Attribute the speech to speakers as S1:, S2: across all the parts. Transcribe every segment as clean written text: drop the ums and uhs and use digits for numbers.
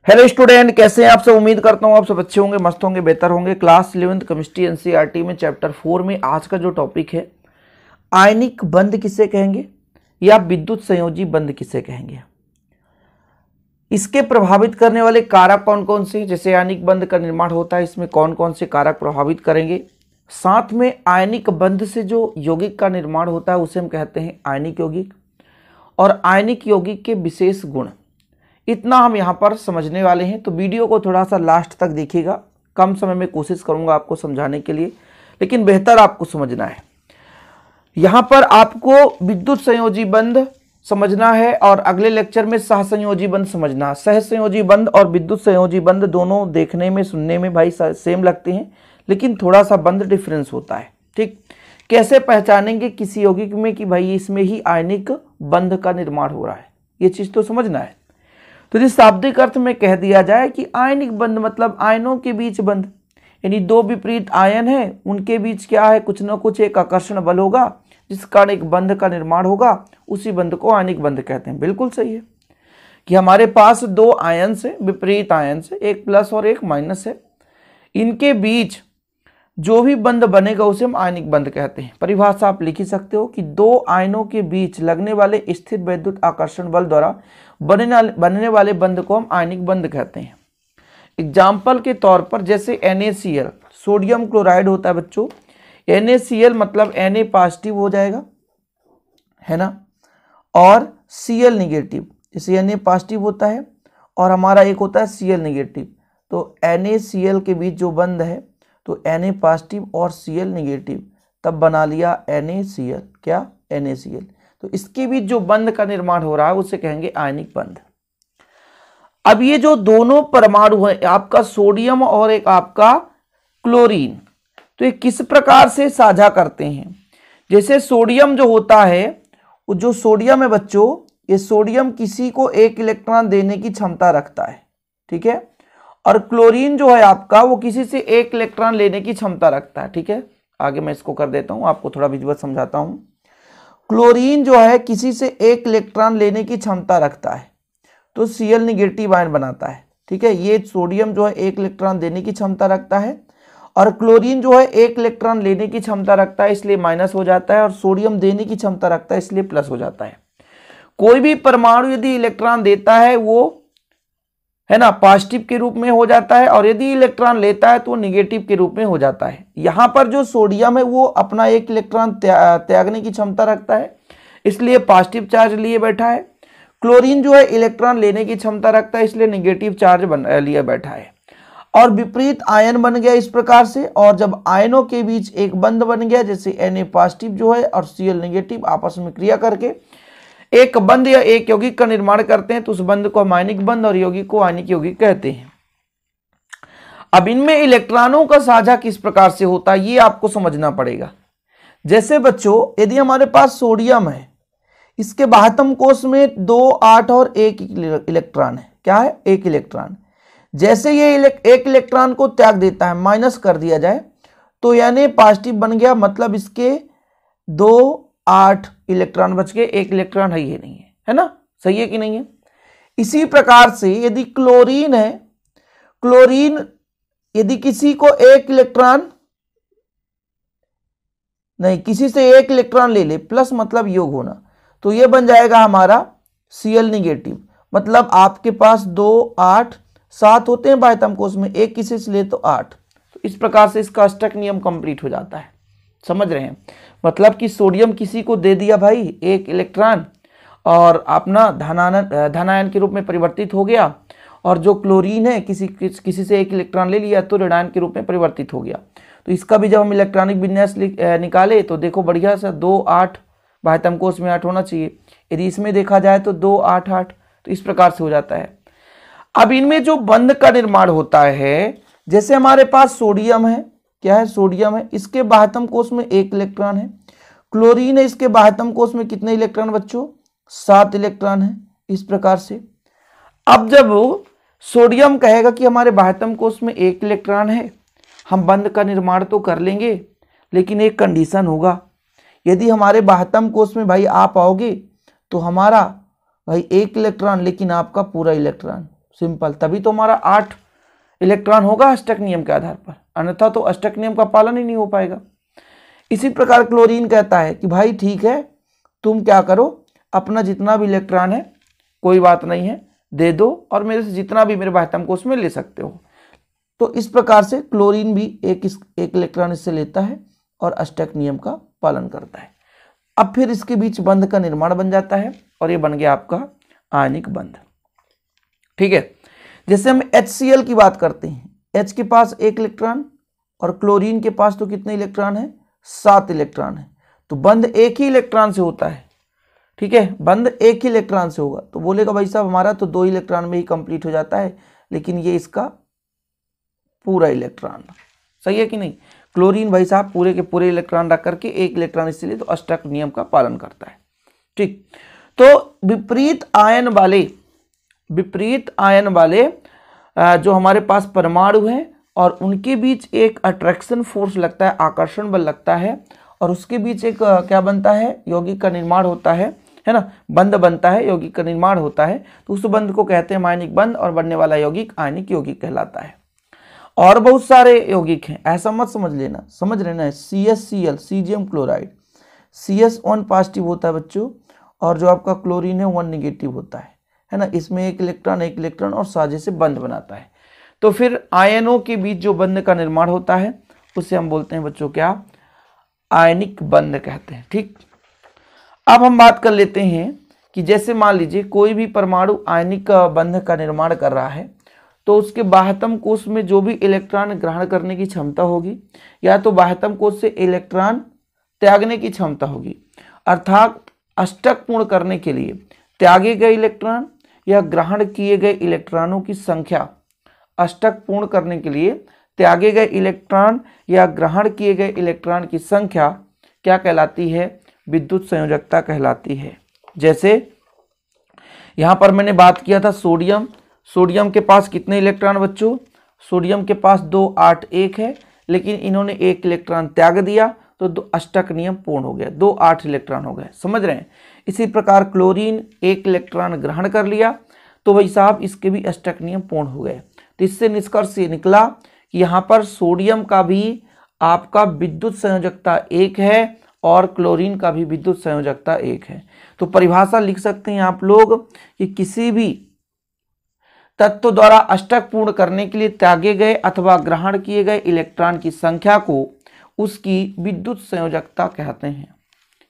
S1: Hello student, कैसे हैं आप सब। उम्मीद करता हूँ आप सब अच्छे होंगे, मस्त होंगे, बेहतर होंगे। क्लास 11th केमिस्ट्री एनसीईआरटी में चैप्टर 4 में आज का जो टॉपिक है, आयनिक बंध किसे कहेंगे या विद्युत संयोजी बंध किसे कहेंगे। इसके प्रभावित करने वाले कारक कौन कौन से, जैसे आयनिक बंध का निर्माण होता है इसमें कौन कौन से कारक प्रभावित करेंगे। साथ में आयनिक बंध से जो यौगिक का निर्माण होता है उसे हम कहते हैं आयनिक यौगिक, और आयनिक यौगिक के विशेष गुण, इतना हम यहाँ पर समझने वाले हैं। तो वीडियो को थोड़ा सा लास्ट तक देखिएगा। कम समय में कोशिश करूँगा आपको समझाने के लिए, लेकिन बेहतर आपको समझना है। यहाँ पर आपको विद्युत संयोजी बंध समझना है और अगले लेक्चर में सहसंयोजी बंध समझना है। सहसंयोजी बंध और विद्युत संयोजी बंध दोनों देखने में सुनने में भाई सेम लगते हैं, लेकिन थोड़ा सा बंध डिफरेंस होता है। ठीक, कैसे पहचानेंगे किसी यौगिक में कि भाई इसमें ही आयनिक बंध का निर्माण हो रहा है, ये चीज़ तो समझना है। तो यदि शाब्दिक अर्थ में कह दिया जाए कि आयनिक बंध मतलब आयनों के बीच बंध, यानी दो विपरीत आयन हैं उनके बीच क्या है, कुछ न कुछ एक आकर्षण बल होगा जिस कारण एक बंध का निर्माण होगा, उसी बंध को आयनिक बंध कहते हैं। बिल्कुल सही है कि हमारे पास दो आयन से, विपरीत आयन से, एक प्लस और एक माइनस है, इनके बीच जो भी बंध बनेगा उसे हम आयनिक बंध कहते हैं। परिभाषा आप लिख ही सकते हो कि दो आयनों के बीच लगने वाले स्थिर वैद्युत आकर्षण बल द्वारा बनने वाले बंध को हम आयनिक बंध कहते हैं। एग्जाम्पल के तौर पर जैसे NaCl, सोडियम क्लोराइड होता है बच्चों। NaCl मतलब Na पॉजिटिव हो जाएगा, है ना, और Cl निगेटिव। जैसे Na पॉजिटिव होता है और हमारा एक होता है Cl निगेटिव, तो NaCl के बीच जो बंध है तो Na पॉजिटिव और Cl निगेटिव, तब बना लिया NaCl। क्या? NaCl। तो इसके बीच जो बंध का निर्माण हो रहा है उसे कहेंगे आयनिक बंध। अब ये जो दोनों परमाणु है, आपका सोडियम और एक आपका क्लोरीन, तो ये किस प्रकार से साझा करते हैं। जैसे सोडियम जो होता है, वो जो सोडियम है बच्चों, ये सोडियम किसी को एक इलेक्ट्रॉन देने की क्षमता रखता है, ठीक है, और क्लोरीन जो है आपका वो किसी से एक इलेक्ट्रॉन लेने की क्षमता रखता है। ठीक है, आगे मैं इसको कर देता हूं, आपको थोड़ा विजुअल समझाता हूं। क्लोरीन जो है किसी से एक इलेक्ट्रॉन लेने की क्षमता रखता है, तो Cl निगेटिव आयन बनाता है। ठीक है, ये सोडियम जो है एक इलेक्ट्रॉन देने की क्षमता रखता है और क्लोरीन जो है एक इलेक्ट्रॉन लेने की क्षमता रखता है, इसलिए माइनस हो जाता है, और सोडियम देने की क्षमता रखता है इसलिए प्लस हो जाता है। कोई भी परमाणु यदि इलेक्ट्रॉन देता है वो, है ना, पॉजिटिव के रूप में हो जाता है, और यदि इलेक्ट्रॉन लेता है तो निगेटिव के रूप में हो जाता है। यहाँ पर जो सोडियम है वो अपना एक इलेक्ट्रॉन त्यागने की क्षमता रखता है, इसलिए पॉजिटिव चार्ज लिए बैठा है। क्लोरीन जो है इलेक्ट्रॉन लेने की क्षमता रखता है, इसलिए निगेटिव चार्ज लिए बैठा है, और विपरीत आयन बन गया इस प्रकार से। और जब आयनों के बीच एक बंध बन गया, जैसे Na पॉजिटिव जो है और Cl निगेटिव आपस में क्रिया करके एक बंध या एक यौगिक का निर्माण करते हैं, तो उस बंध को हम आयनिक बंध और यौगिक को आयनिक यौगिक कहते हैं। अब इनमें इलेक्ट्रॉनों का साझा किस प्रकार से होता है ये आपको समझना पड़ेगा। जैसे बच्चों, यदि हमारे पास सोडियम है, इसके बाह्यतम कोश में 2, 8 और 1 इलेक्ट्रॉन है। क्या है? 1 इलेक्ट्रॉन। जैसे ये एक इलेक्ट्रॉन को त्याग देता है, माइनस कर दिया जाए, तो यानी पॉजिटिव बन गया, मतलब इसके 2, 8 इलेक्ट्रॉन बच गए, 1 इलेक्ट्रॉन है ये नहीं है ना। सही है कि नहीं है? इसी प्रकार से यदि क्लोरीन है, क्लोरीन यदि किसी को एक इलेक्ट्रॉन नहीं, किसी से एक इलेक्ट्रॉन ले ले, प्लस मतलब योग होना, तो ये बन जाएगा हमारा Cl निगेटिव। मतलब आपके पास 2, 8, 7 होते हैं बाह्यतम कोश में, एक किसी से ले तो 8। तो इस प्रकार से इसका अष्टक नियम कंप्लीट हो जाता है। समझ रहे हैं? मतलब कि सोडियम किसी को दे दिया भाई एक इलेक्ट्रॉन और अपना धनायन के रूप में परिवर्तित हो गया, और जो क्लोरीन है किसी से एक इलेक्ट्रॉन ले लिया तो ऋणायन के रूप में परिवर्तित हो गया। तो इसका भी जब हम इलेक्ट्रॉनिक विन्यास निकाले तो देखो बढ़िया सा 2, 8, बाह्यतम कोश में 8 होना चाहिए। यदि इसमें देखा जाए तो 2, 8, 8, तो इस प्रकार से हो जाता है। अब इनमें जो बंध का निर्माण होता है, जैसे हमारे पास सोडियम है, क्या है? सोडियम है, इसके बाह्यतम कोश में 1 इलेक्ट्रॉन है। क्लोरीन है, इसके बाह्यतम कोश में कितने इलेक्ट्रॉन बच्चों? 7 इलेक्ट्रॉन है। इस प्रकार से अब जब सोडियम कहेगा कि हमारे बाह्यतम कोश में 1 इलेक्ट्रॉन है, हम बंध का निर्माण तो कर लेंगे, लेकिन एक कंडीशन होगा, यदि हमारे बाह्यतम कोश में भाई आप आओगे तो हमारा भाई 1 इलेक्ट्रॉन, लेकिन आपका पूरा इलेक्ट्रॉन। सिंपल, तभी तो हमारा 8 इलेक्ट्रॉन होगा अष्टक नियम के आधार पर, अन्यथा तो अष्टक नियम का पालन ही नहीं हो पाएगा। इसी प्रकार क्लोरीन कहता है कि भाई ठीक है, तुम क्या करो, अपना जितना भी इलेक्ट्रॉन है कोई बात नहीं है, दे दो और मेरे से जितना भी मेरे बाह्यतम कोश में ले सकते हो। तो इस प्रकार से क्लोरीन भी एक इलेक्ट्रॉन इससे लेता है और अष्टक नियम का पालन करता है। अब फिर इसके बीच बंध का निर्माण बन जाता है और ये बन गया आपका आयनिक बंध। ठीक है, जैसे हम HCl की बात करते हैं, H के पास 1 इलेक्ट्रॉन और क्लोरीन के पास तो कितने इलेक्ट्रॉन है, 7 इलेक्ट्रॉन है, तो बंध एक ही इलेक्ट्रॉन से होता है। ठीक है, बंध एक ही इलेक्ट्रॉन से होगा, तो बोलेगा भाई साहब हमारा तो 2 इलेक्ट्रॉन में ही कंप्लीट हो जाता है, लेकिन ये इसका पूरा इलेक्ट्रॉन, सही है कि नहीं। क्लोरीन भाई साहब पूरे के पूरे इलेक्ट्रॉन रख करके 1 इलेक्ट्रॉन इसलिए तो अष्टक नियम का पालन करता है। ठीक, तो विपरीत आयन वाले जो हमारे पास परमाणु हैं और उनके बीच एक अट्रैक्शन फोर्स लगता है, आकर्षण बल लगता है, और उसके बीच एक क्या बनता है, यौगिक का निर्माण होता है ना, बंध बनता है, यौगिक का निर्माण होता है, तो उस बंध को कहते हैं आयनिक बंध और बनने वाला यौगिक आयनिक यौगिक कहलाता है। और बहुत सारे यौगिक हैं, ऐसा मत समझ लेना, समझ लेना है CHCl caesium chloride, CS 1 positive होता है बच्चों, और जो आपका क्लोरीन है 1 निगेटिव होता है ना, इसमें एक इलेक्ट्रॉन और साझे से बंध बनाता है। तो फिर आयनों के बीच जो बंध का निर्माण होता है उसे हम बोलते हैं बच्चों क्या, आयनिक बंध कहते हैं। ठीक, अब हम बात कर लेते हैं कि जैसे मान लीजिए कोई भी परमाणु आयनिक बंध का निर्माण कर रहा है, तो उसके बाह्यतम कोश में जो भी इलेक्ट्रॉन ग्रहण करने की क्षमता होगी या तो बाह्यतम कोश से इलेक्ट्रॉन त्यागने की क्षमता होगी, अर्थात अष्टक पूर्ण करने के लिए त्यागे गए इलेक्ट्रॉन या ग्रहण किए गए इलेक्ट्रॉनों की संख्या, अष्टक पूर्ण करने के लिए त्यागे गए इलेक्ट्रॉन या ग्रहण किए गए इलेक्ट्रॉन की संख्या क्या कहलाती है, विद्युत संयोजकता कहलाती है। जैसे यहां पर मैंने बात किया था सोडियम के पास कितने इलेक्ट्रॉन बच्चों, सोडियम के पास 2 8 1 है, लेकिन इन्होंने 1 इलेक्ट्रॉन त्याग दिया तो अष्टक नियम पूर्ण हो गया, 2 8 इलेक्ट्रॉन हो गए, समझ रहे हैं। इसी प्रकार क्लोरीन 1 इलेक्ट्रॉन ग्रहण कर लिया तो भाई साहब इसके भी अष्टक नियम पूर्ण हो गए। तो इससे निष्कर्ष ये निकला कि यहाँ पर सोडियम का भी आपका विद्युत संयोजकता 1 है और क्लोरीन का भी विद्युत संयोजकता 1 है। तो परिभाषा लिख सकते हैं आप लोग कि किसी भी तत्व द्वारा अष्टक पूर्ण करने के लिए त्यागे गए अथवा ग्रहण किए गए इलेक्ट्रॉन की संख्या को उसकी विद्युत संयोजकता कहते हैं।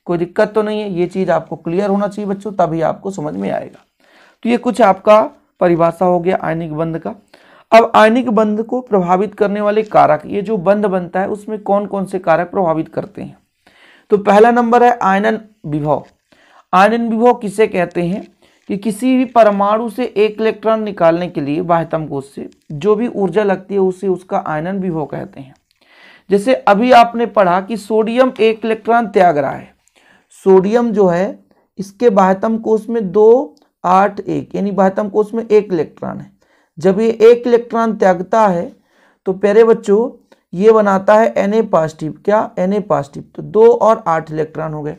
S1: कोई दिक्कत तो नहीं है, ये चीज आपको क्लियर होना चाहिए बच्चों, तभी आपको समझ में आएगा। तो ये कुछ आपका परिभाषा हो गया आयनिक बंध का। अब आयनिक बंध को प्रभावित करने वाले कारक, ये जो बंध बनता है उसमें कौन कौन से कारक प्रभावित करते हैं। तो पहला नंबर है आयनन विभव। आयनन विभव किसे कहते हैं कि किसी भी परमाणु से 1 इलेक्ट्रॉन निकालने के लिए बाह्यतम कोश से जो भी ऊर्जा लगती है उसे उसका आयनन विभव कहते हैं। जैसे अभी आपने पढ़ा कि सोडियम 1 इलेक्ट्रॉन त्याग रहा है, सोडियम जो है इसके बाह्यतम कोश में 2 8 1 यानी बाह्यतम कोश में 1 इलेक्ट्रॉन है। जब ये 1 इलेक्ट्रॉन त्यागता है तो प्यारे बच्चों ये बनाता है Na पॉजिटिव, क्या Na पॉजिटिव, तो 2 और 8 इलेक्ट्रॉन हो गए।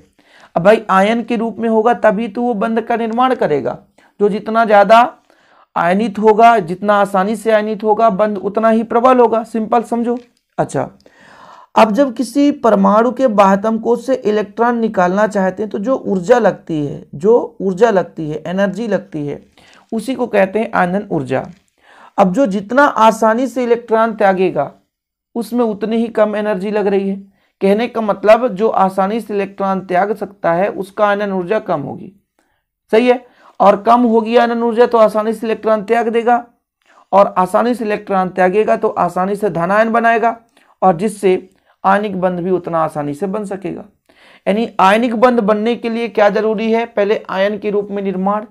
S1: अब भाई आयन के रूप में होगा तभी तो वो बंध का निर्माण करेगा, जो जितना ज्यादा आयनित होगा, जितना आसानी से आयनित होगा बंध उतना ही प्रबल होगा, सिंपल समझो। अच्छा, अब जब किसी परमाणु के बाह्यतम कोश से इलेक्ट्रॉन निकालना चाहते हैं तो जो ऊर्जा लगती है, एनर्जी लगती है, उसी को कहते हैं आयनन ऊर्जा। अब जो जितना आसानी से इलेक्ट्रॉन त्यागेगा उसमें उतनी ही कम एनर्जी लग रही है। कहने का मतलब जो आसानी से इलेक्ट्रॉन त्याग सकता है उसका आयनन ऊर्जा कम होगी, सही है, और कम होगी आयनन ऊर्जा तो आसानी से इलेक्ट्रॉन त्याग देगा, और आसानी से इलेक्ट्रॉन त्यागेगा तो आसानी से धनायन बनाएगा, और जिससे आयनिक बंध भी उतना आसानी से बन सकेगा। यानी आयनिक बंध बनने के लिए क्या जरूरी है, पहले आयन के रूप में निर्माण।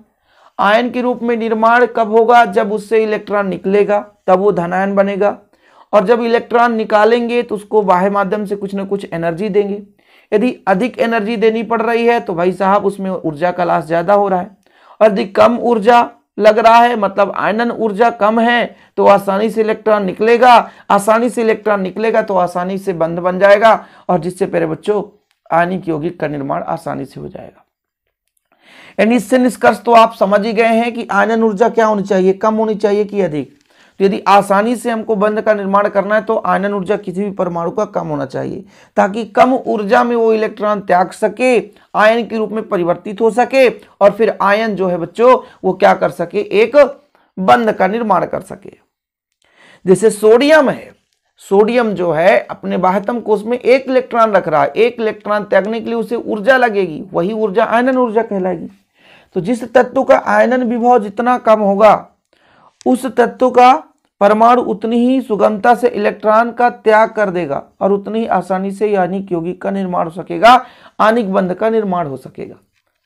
S1: आयन के रूप में निर्माण कब होगा, जब उससे इलेक्ट्रॉन निकलेगा तब वो धनायन बनेगा, और जब इलेक्ट्रॉन निकालेंगे तो उसको बाह्य माध्यम से कुछ ना कुछ एनर्जी देंगे। यदि अधिक एनर्जी देनी पड़ रही है तो भाई साहब उसमें ऊर्जा का लॉस ज्यादा हो रहा है, और यदि कम ऊर्जा लग रहा है मतलब आयनन ऊर्जा कम है तो आसानी से इलेक्ट्रॉन निकलेगा, आसानी से इलेक्ट्रॉन निकलेगा तो आसानी से बंध बन जाएगा, और जिससे प्यारे बच्चों आयनिक यौगिक का निर्माण आसानी से हो जाएगा। यानी इससे निष्कर्ष तो आप समझ ही गए हैं कि आयनन ऊर्जा क्या होनी चाहिए, कम होनी चाहिए कि अधिक। तो यदि आसानी से हमको बंध का निर्माण करना है तो आयनन ऊर्जा किसी भी परमाणु का कम होना चाहिए, ताकि कम ऊर्जा में वो इलेक्ट्रॉन त्याग सके, आयन के रूप में परिवर्तित हो सके, और फिर आयन जो है बच्चों वो क्या कर सके, एक बंध का निर्माण कर सके। जैसे सोडियम है, सोडियम जो है अपने बाह्यतम कोश में एक इलेक्ट्रॉन रख रहा है, एक इलेक्ट्रॉन त्यागने के लिए उसे ऊर्जा लगेगी, वही ऊर्जा आयनन ऊर्जा कहलाएगी। तो जिस तत्व का आयनन विभव जितना कम होगा उस तत्व का परमाणु उतनी ही सुगमता से इलेक्ट्रॉन का त्याग कर देगा और उतनी ही आसानी से आणविक यौगिक का निर्माण हो सकेगा, आणविक बंध का निर्माण हो सकेगा।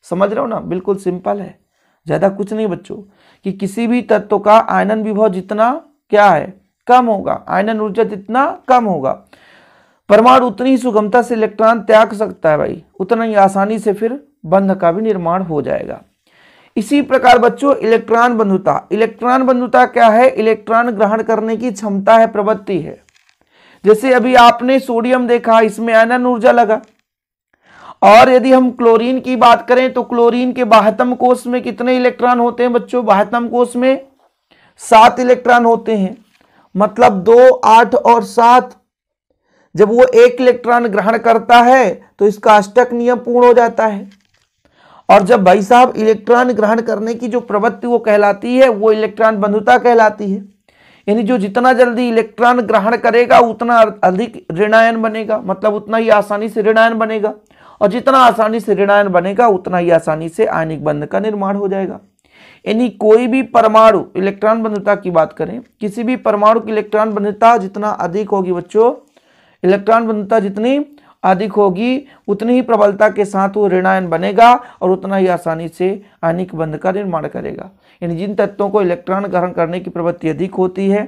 S1: समझ रहे हो ना, बिल्कुल सिंपल है, ज्यादा कुछ नहीं बच्चों, कि किसी भी तत्व का आयनन विभव जितना क्या है, कम होगा, आयनन ऊर्जा जितना कम होगा, परमाणु उतनी ही सुगमता से इलेक्ट्रॉन त्याग सकता है भाई, उतना ही आसानी से फिर बंध का भी निर्माण हो जाएगा। इसी प्रकार बच्चों इलेक्ट्रॉन बंधुता, इलेक्ट्रॉन बंधुता क्या है, इलेक्ट्रॉन ग्रहण करने की क्षमता है, प्रवृत्ति है। जैसे अभी आपने सोडियम देखा, इसमें आयनन ऊर्जा लगा, और यदि हम क्लोरीन की बात करें तो क्लोरीन के बाह्यतम कोश में कितने इलेक्ट्रॉन होते हैं बच्चों, बाह्यतम कोश में 7 इलेक्ट्रॉन होते हैं, मतलब 2, 8 और 7। जब वो एक इलेक्ट्रॉन ग्रहण करता है तो इसका अष्टक नियम पूर्ण हो जाता है, और जब भाई साहब इलेक्ट्रॉन ग्रहण करने की जो प्रवृत्ति वो कहलाती है, वो इलेक्ट्रॉन बंधुता कहलाती है। यानी जो जितना जल्दी इलेक्ट्रॉन ग्रहण करेगा उतना अधिक ऋणायन बनेगा, मतलब उतना ही आसानी से ऋणायन बनेगा, और जितना आसानी से ऋणायन बनेगा उतना ही आसानी से आयनिक बंध का निर्माण हो जाएगा। यानी कोई भी परमाणु, इलेक्ट्रॉन बंधुता की बात करें, किसी भी परमाणु की इलेक्ट्रॉन बंधुता जितना अधिक होगी बच्चों, इलेक्ट्रॉन बंधुता जितनी अधिक होगी उतनी ही प्रबलता के साथ वो ऋणायन बनेगा और उतना ही आसानी से आणविक बंध का निर्माण करेगा। यानी जिन तत्वों को इलेक्ट्रॉन ग्रहण करने की प्रवृत्ति अधिक होती है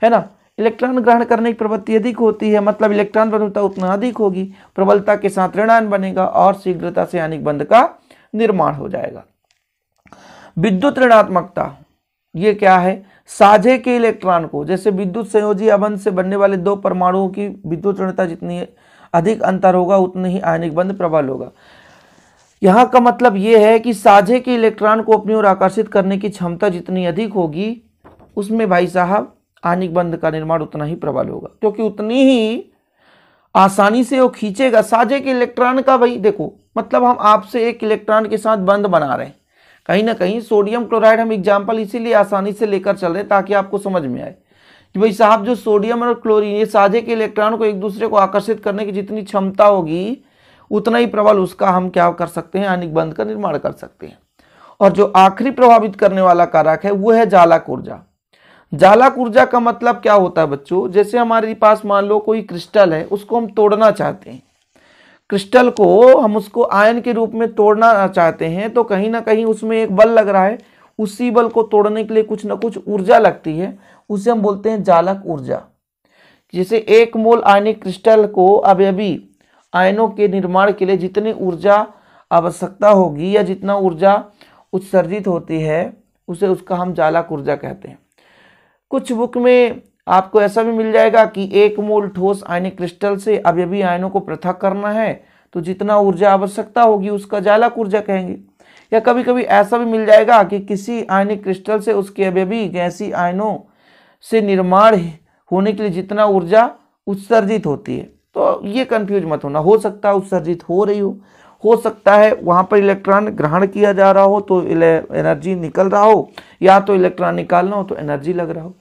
S1: ना, इलेक्ट्रॉन ग्रहण करने की प्रवृत्ति अधिक होती है, मतलब इलेक्ट्रॉन बंधुता उतना अधिक होगी, प्रबलता के साथ ऋणायन बनेगा और शीघ्रता से आणविक बंध का निर्माण हो जाएगा। विद्युत ऋणात्मकता ये क्या है, साझे के इलेक्ट्रॉन को, जैसे विद्युत संयोजी आबंध से बनने वाले 2 परमाणुओं की विद्युत ऋणता जितनी अधिक अंतर होगा उतनी ही आयनिक बंध प्रबल होगा। यहां का मतलब यह है कि साझे के इलेक्ट्रॉन को अपनी ओर आकर्षित करने की क्षमता जितनी अधिक होगी उसमें भाई साहब आयनिक बंध का निर्माण उतना ही प्रबल होगा, क्योंकि उतनी ही आसानी से वो खींचेगा। साझे के इलेक्ट्रॉन का भाई देखो, मतलब हम आपसे एक इलेक्ट्रॉन के साथ बंध बना रहे हैं, कहीं ना कहीं सोडियम क्लोराइड हम एग्जाम्पल इसीलिए आसानी से लेकर चल रहे हैं ताकि आपको समझ में आए कि भाई साहब जो सोडियम और क्लोरीन ये साझे के इलेक्ट्रॉन को एक दूसरे को आकर्षित करने की जितनी क्षमता होगी उतना ही प्रबल उसका हम क्या कर सकते हैं, आणविक बंध का निर्माण कर सकते हैं। और जो आखिरी प्रभावित करने वाला कारक है वो है जालक ऊर्जा। जालक ऊर्जा का मतलब क्या होता है बच्चों, जैसे हमारे पास मान लो कोई क्रिस्टल है, उसको हम तोड़ना चाहते हैं, क्रिस्टल को हम उसको आयन के रूप में तोड़ना चाहते हैं, तो कहीं ना कहीं उसमें एक बल लग रहा है, उसी बल को तोड़ने के लिए कुछ ना कुछ ऊर्जा लगती है, उसे हम बोलते हैं जालक ऊर्जा। जैसे 1 मोल आयनिक क्रिस्टल को अभी आयनों के निर्माण के लिए जितनी ऊर्जा आवश्यकता होगी या जितना ऊर्जा उत्सर्जित होती है उसे उसका हम जालक ऊर्जा कहते हैं। कुछ बुक में आपको ऐसा भी मिल जाएगा कि 1 मोल ठोस आयनिक क्रिस्टल से अभी आयनों को पृथक करना है तो जितना ऊर्जा आवश्यकता होगी उसका जालक ऊर्जा कहेंगे। या कभी कभी ऐसा भी मिल जाएगा कि किसी आयनिक क्रिस्टल से उसके अभी गैसीय आयनों से निर्माण होने के लिए जितना ऊर्जा उत्सर्जित होती है, तो ये कंफ्यूज मत होना, हो सकता है उत्सर्जित हो रही हो सकता है वहां पर इलेक्ट्रॉन ग्रहण किया जा रहा हो तो एनर्जी निकल रहा हो, या तो इलेक्ट्रॉन निकालना हो तो एनर्जी लग रहा हो,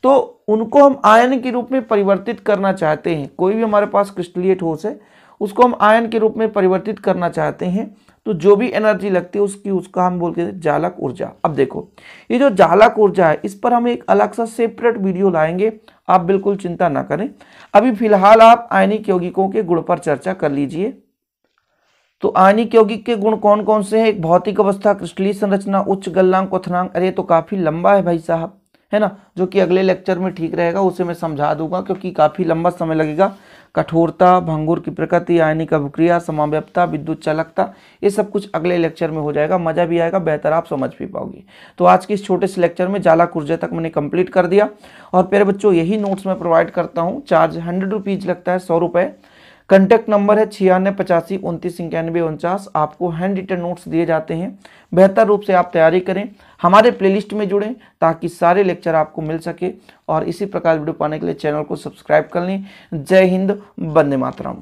S1: तो उनको हम आयन के रूप में परिवर्तित करना चाहते हैं। कोई भी हमारे पास क्रिस्टलीय ठोस है उसको हम आयन के रूप में परिवर्तित करना चाहते हैं, तो जो भी एनर्जी लगती है उसका हम बोलते हैं जालक ऊर्जा। अब देखो ये जो जालक ऊर्जा है इस पर हम एक अलग सा सेपरेट वीडियो लाएंगे, आप बिल्कुल चिंता ना करें। अभी फिलहाल आप आयनिक यौगिकों के गुण पर चर्चा कर लीजिए। तो आयनिक यौगिक के गुण कौन कौन से हैं, एक भौतिक अवस्था, क्रिस्टलीय संरचना, उच्च गलनांक, क्वथनांक। अरे तो काफी लंबा है भाई साहब, है ना, जो कि अगले लेक्चर में ठीक रहेगा, उसे मैं समझा दूंगा क्योंकि काफी लंबा समय लगेगा। कठोरता, भंगुर की प्रकृति, आयनिक अभिक्रिया, समाव्यपता, विद्युत चालकता, ये सब कुछ अगले लेक्चर में हो जाएगा, मजा भी आएगा, बेहतर आप समझ भी पाओगे। तो आज के इस छोटे से लेक्चर में जालक ऊर्जा तक मैंने कंप्लीट कर दिया। और प्यारे बच्चों यही नोट्स मैं प्रोवाइड करता हूँ, चार्ज 100 रुपीज लगता है, 100 रुपये कंटेक्ट नंबर है 9685299149। आपको हैंड रिटन नोट्स दिए जाते हैं। बेहतर रूप से आप तैयारी करें, हमारे प्लेलिस्ट में जुड़ें ताकि सारे लेक्चर आपको मिल सके। और इसी प्रकार वीडियो पाने के लिए चैनल को सब्सक्राइब कर लें। जय हिंद, वंदे मातरम।